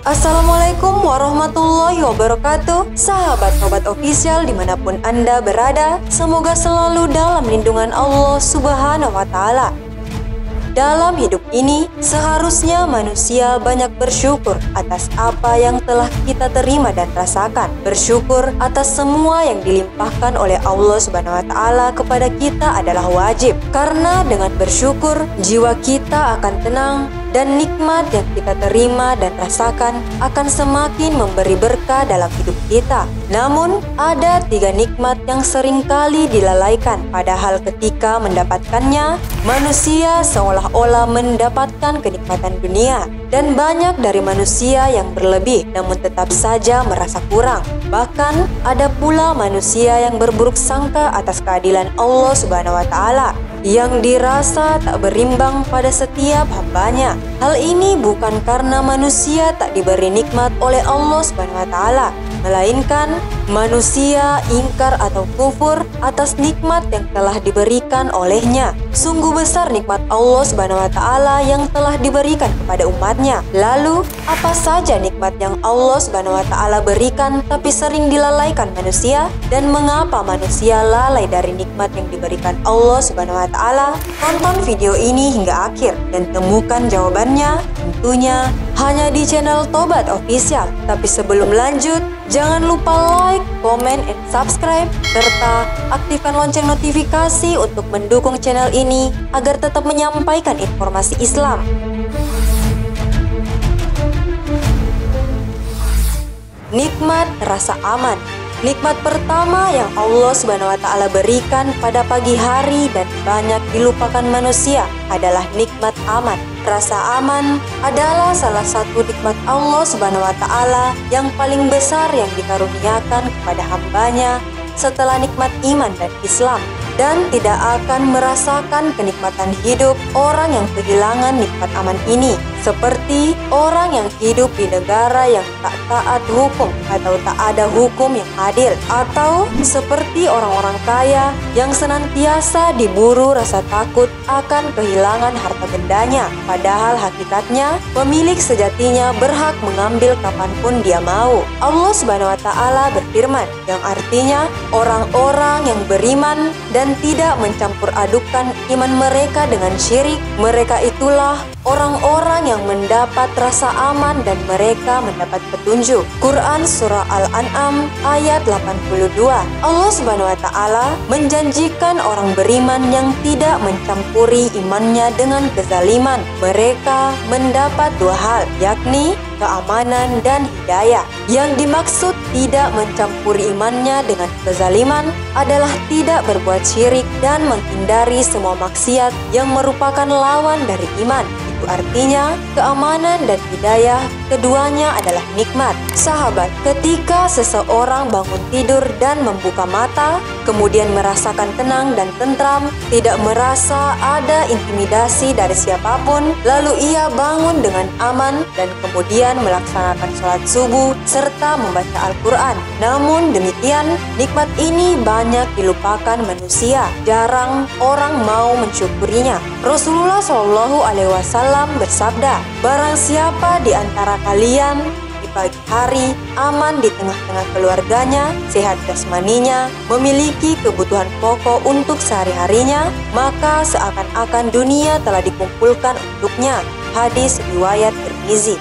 Assalamualaikum warahmatullahi wabarakatuh. Sahabat Tobat Official dimanapun Anda berada, semoga selalu dalam lindungan Allah Subhanahu wa Ta'ala. Dalam hidup ini, seharusnya manusia banyak bersyukur atas apa yang telah kita terima dan rasakan. Bersyukur atas semua yang dilimpahkan oleh Allah Subhanahu wa Ta'ala kepada kita adalah wajib. Karena dengan bersyukur, jiwa kita akan tenang dan nikmat yang kita terima dan rasakan akan semakin memberi berkah dalam hidup kita. Namun, ada 3 nikmat yang seringkali dilalaikan. Padahal ketika mendapatkannya, manusia seolah-olah mendapatkan kenikmatan dunia. Dan banyak dari manusia yang berlebih, namun tetap saja merasa kurang. Bahkan, ada pula manusia yang berburuk sangka atas keadilan Allah Subhanahu wa Ta'ala yang dirasa tak berimbang pada setiap hambanya. Hal ini bukan karena manusia tak diberi nikmat oleh Allah Subhanahu wa Ta'ala, melainkan manusia ingkar atau kufur atas nikmat yang telah diberikan olehnya. Sungguh besar nikmat Allah Subhanahu wa Ta'ala yang telah diberikan kepada umatnya. Lalu, apa saja nikmat yang Allah Subhanahu wa Ta'ala berikan tapi sering dilalaikan manusia? Dan mengapa manusia lalai dari nikmat yang diberikan Allah Subhanahu wa Ta'ala? Tonton video ini hingga akhir dan temukan jawabannya tentunya hanya di channel Tobat Official. Tapi sebelum lanjut, jangan lupa like, comment, and subscribe, serta aktifkan lonceng notifikasi untuk mendukung channel ini agar tetap menyampaikan informasi Islam. Nikmat rasa aman. Nikmat pertama yang Allah Subhanahu wa Ta'ala berikan pada pagi hari dan banyak dilupakan manusia adalah nikmat aman. Rasa aman adalah salah satu nikmat Allah Subhanahu wa Ta'ala yang paling besar yang dikaruniakan kepada hambanya setelah nikmat iman dan Islam. Dan tidak akan merasakan kenikmatan hidup orang yang kehilangan nikmat aman ini, seperti orang yang hidup di negara yang tak taat hukum atau tak ada hukum yang adil, atau seperti orang-orang kaya yang senantiasa diburu rasa takut akan kehilangan harta bendanya, padahal hakikatnya pemilik sejatinya berhak mengambil kapanpun dia mau. Allah Subhanahu wa Ta'ala berfirman, yang artinya orang-orang yang beriman dan tidak mencampur adukan iman mereka dengan syirik, mereka itulah orang-orang yang mendapat rasa aman dan mereka mendapat petunjuk. Quran Surah Al-An'am ayat 82. Allah Subhanahu wa Ta'ala menjanjikan orang beriman yang tidak mencampuri imannya dengan kezaliman. Mereka mendapat 2 hal, yakni keamanan dan hidayah. Yang dimaksud tidak mencampuri imannya dengan kezaliman adalah tidak berbuat syirik dan menghindari semua maksiat yang merupakan lawan dari iman. Itu artinya keamanan dan hidayah keduanya adalah nikmat. Sahabat, ketika seseorang bangun tidur dan membuka mata, kemudian merasakan tenang dan tentram, tidak merasa ada intimidasi dari siapapun, lalu ia bangun dengan aman dan kemudian melaksanakan sholat subuh serta membaca Al-Quran. Namun demikian, nikmat ini banyak dilupakan manusia. Jarang orang mau mensyukurinya. Rasulullah SAW bersabda, barang siapa di antara kalian di pagi hari aman di tengah-tengah keluarganya, sehat jasmaninya, memiliki kebutuhan pokok untuk sehari-harinya, maka seakan-akan dunia telah dikumpulkan untuknya. Hadis riwayat Tirmizi.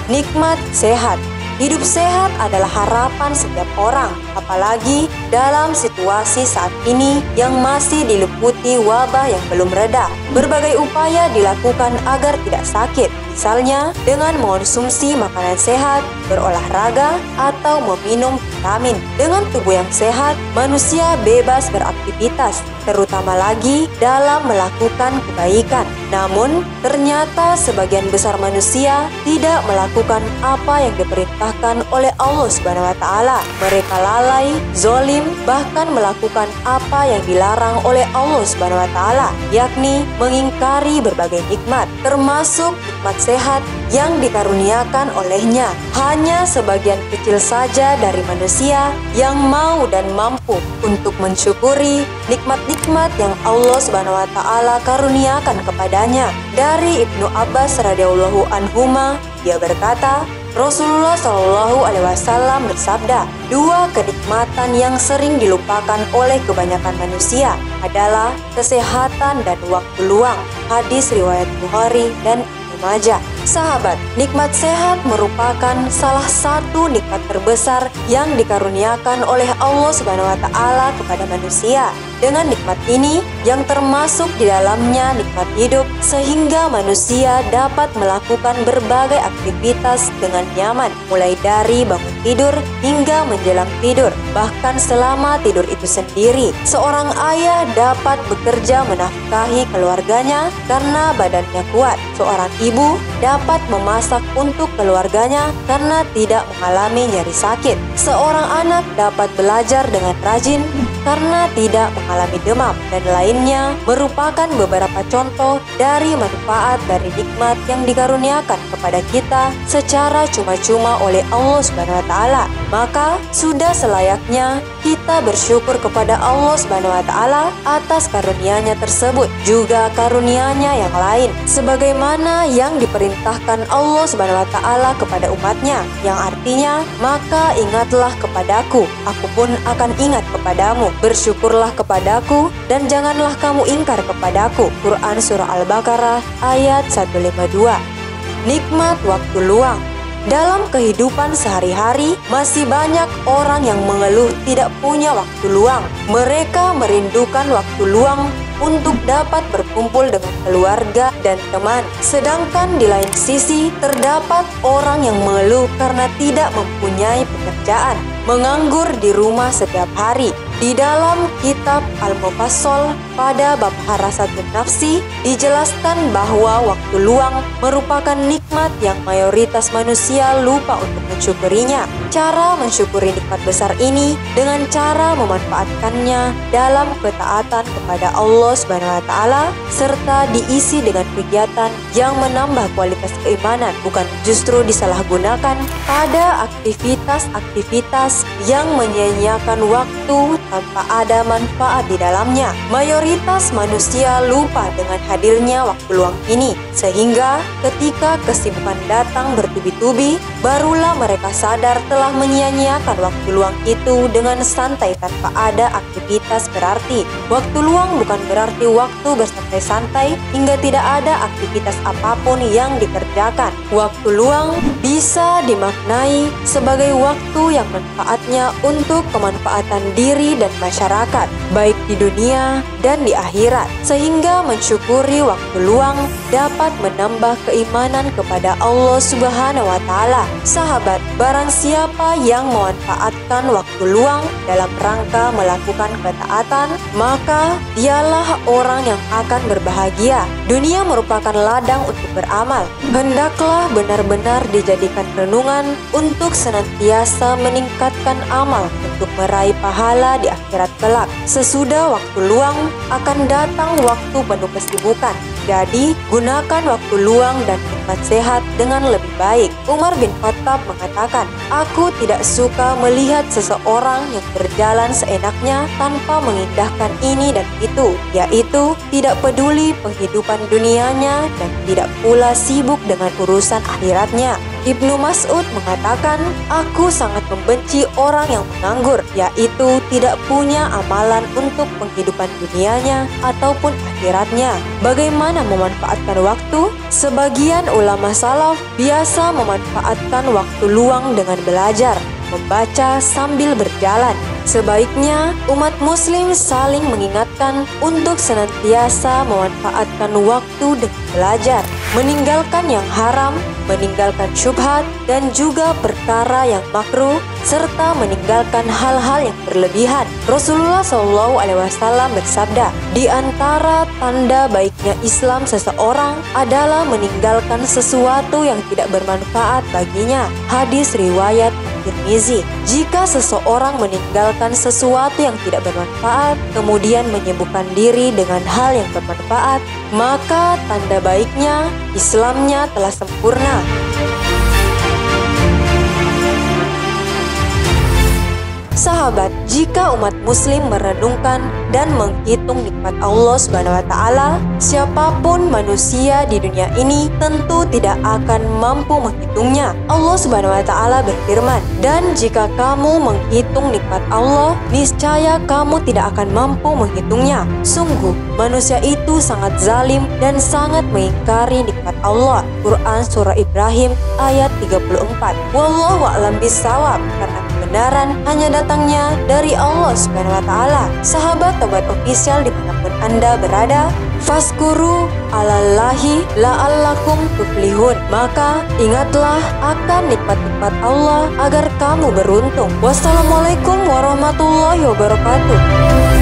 Nikmat sehat. Hidup sehat adalah harapan setiap orang, apalagi dalam situasi saat ini yang masih diliputi wabah yang belum reda. Berbagai upaya dilakukan agar tidak sakit, misalnya dengan mengonsumsi makanan sehat, berolahraga, atau meminum vitamin. Dengan tubuh yang sehat, manusia bebas beraktivitas, terutama lagi dalam melakukan kebaikan. Namun, ternyata sebagian besar manusia tidak melakukan apa yang diperintahkan oleh Allah Subhanahu wa Ta'ala. Mereka lalai, zolim, bahkan melakukan apa yang dilarang oleh Allah Subhanahu wa Ta'ala, yakni mengingkari berbagai nikmat, termasuk nikmat sehat yang dikaruniakan olehnya. Hanya sebagian kecil saja dari manusia yang mau dan mampu untuk mensyukuri nikmat-nikmat yang Allah Subhanahu wa taala karuniakan kepadanya. Dari Ibnu Abbas radhiyallahu anhuma, dia berkata, Rasulullah Shallallahu Alaihi Wasallam bersabda, dua kenikmatan yang sering dilupakan oleh kebanyakan manusia adalah kesehatan dan waktu luang. Hadis riwayat Bukhari dan Ibnu Majah. Sahabat, nikmat sehat merupakan salah satu nikmat terbesar yang dikaruniakan oleh Allah Subhanahu wa taala kepada manusia. Dengan nikmat ini yang termasuk di dalamnya nikmat hidup, sehingga manusia dapat melakukan berbagai aktivitas dengan nyaman, mulai dari bangun tidur hingga menjelang tidur. Bahkan selama tidur itu sendiri, seorang ayah dapat bekerja menafkahi keluarganya karena badannya kuat. Seorang ibu dapat memasak untuk keluarganya karena tidak mengalami nyeri sakit. Seorang anak dapat belajar dengan rajin karena tidak mengalami demam, dan lainnya merupakan beberapa contoh dari manfaat dari nikmat yang dikaruniakan kepada kita secara cuma-cuma oleh Allah Subhanahu wa taala. Maka sudah selayaknya kita bersyukur kepada Allah Subhanahu wa taala atas karunia-Nya tersebut, juga karunia-Nya yang lain, sebagaimana yang diperintahkan Allah Subhanahu wa taala kepada umatnya, yang artinya, maka ingatlah kepadaku, aku pun akan ingat kepadamu. Bersyukurlah kepadaku dan janganlah kamu ingkar kepadaku. Quran Surah Al-Baqarah ayat 152. Nikmat waktu luang. Dalam kehidupan sehari-hari, masih banyak orang yang mengeluh tidak punya waktu luang. Mereka merindukan waktu luang untuk dapat berkumpul dengan keluarga dan teman. Sedangkan di lain sisi, terdapat orang yang mengeluh karena tidak mempunyai pekerjaan, menganggur di rumah setiap hari. Di dalam kitab Al-Mufassal pada bab Harasatun Nafsi dijelaskan bahwa waktu luang merupakan nikmat yang mayoritas manusia lupa untuk mensyukurinya. Cara mensyukuri nikmat besar ini dengan cara memanfaatkannya dalam ketaatan kepada Allah Subhanahu wa taala serta diisi dengan kegiatan yang menambah kualitas keimanan, bukan justru disalahgunakan pada aktivitas-aktivitas yang menyia-nyiakan waktu tanpa ada manfaat di dalamnya. Mayoritas manusia lupa dengan hadirnya waktu luang ini, sehingga ketika kesibukan datang bertubi-tubi, barulah mereka sadar telah menyia-nyiakan waktu luang itu dengan santai tanpa ada aktivitas berarti. Waktu luang bukan berarti waktu bersantai-santai hingga tidak ada aktivitas apapun yang dikerjakan. Waktu luang bisa dimaknai sebagai waktu yang manfaatnya untuk kemanfaatan diri dan masyarakat, baik di dunia dan di akhirat, sehingga mensyukuri waktu luang dapat menambah keimanan kepada Allah Subhanahu wa taala. Sahabat, barang siapa yang memanfaatkan waktu luang dalam rangka melakukan ketaatan, maka dialah orang yang akan berbahagia. Dunia merupakan ladang untuk beramal. Hendaklah benar-benar dijadikan renungan untuk senantiasa meningkatkan amal untuk meraih pahala di akhirat kelak. Sesudah waktu luang akan datang waktu penuh kesibukan. Jadi, gunakan waktu luang dan nikmat sehat dengan lebih baik. Umar bin Khattab mengatakan, aku tidak suka melihat seseorang yang berjalan seenaknya tanpa mengindahkan ini dan itu, yaitu tidak peduli penghidupan dunianya dan tidak pula sibuk dengan urusan akhiratnya. Ibnu Mas'ud mengatakan, aku sangat membenci orang yang menganggur, yaitu tidak punya amalan untuk penghidupan dunianya ataupun akhiratnya. Bagaimana memanfaatkan waktu? Sebagian ulama salaf biasa memanfaatkan waktu luang dengan belajar, membaca sambil berjalan. Sebaiknya umat muslim saling mengingatkan untuk senantiasa memanfaatkan waktu dengan belajar, meninggalkan yang haram, meninggalkan syubhat dan juga perkara yang makruh, serta meninggalkan hal-hal yang berlebihan. Rasulullah SAW bersabda, di antara tanda baiknya Islam seseorang adalah meninggalkan sesuatu yang tidak bermanfaat baginya. Hadis riwayat At-Tirmizi. Jika seseorang meninggalkan sesuatu yang tidak bermanfaat, kemudian menyibukkan diri dengan hal yang bermanfaat, maka tanda baiknya Islamnya telah sempurna. Sahabat, jika umat muslim merenungkan dan menghitung nikmat Allah Subhanahu wa taala, siapapun manusia di dunia ini tentu tidak akan mampu menghitungnya. Allah Subhanahu wa taala berfirman, "Dan jika kamu menghitung nikmat Allah, niscaya kamu tidak akan mampu menghitungnya." Sungguh, manusia itu sangat zalim dan sangat mengingkari nikmat Allah. Quran Surah Ibrahim ayat 34. Wallahu a'lam bishawab, karena kebenaran hanya datangnya dari Allah Subhanahu wa taala. Sahabat Tobat Official dimanapun Anda berada, faskuru alallahi la'allakum tuflihun. Maka ingatlah akan nikmat-nikmat Allah agar kamu beruntung. Wassalamualaikum warahmatullahi wabarakatuh.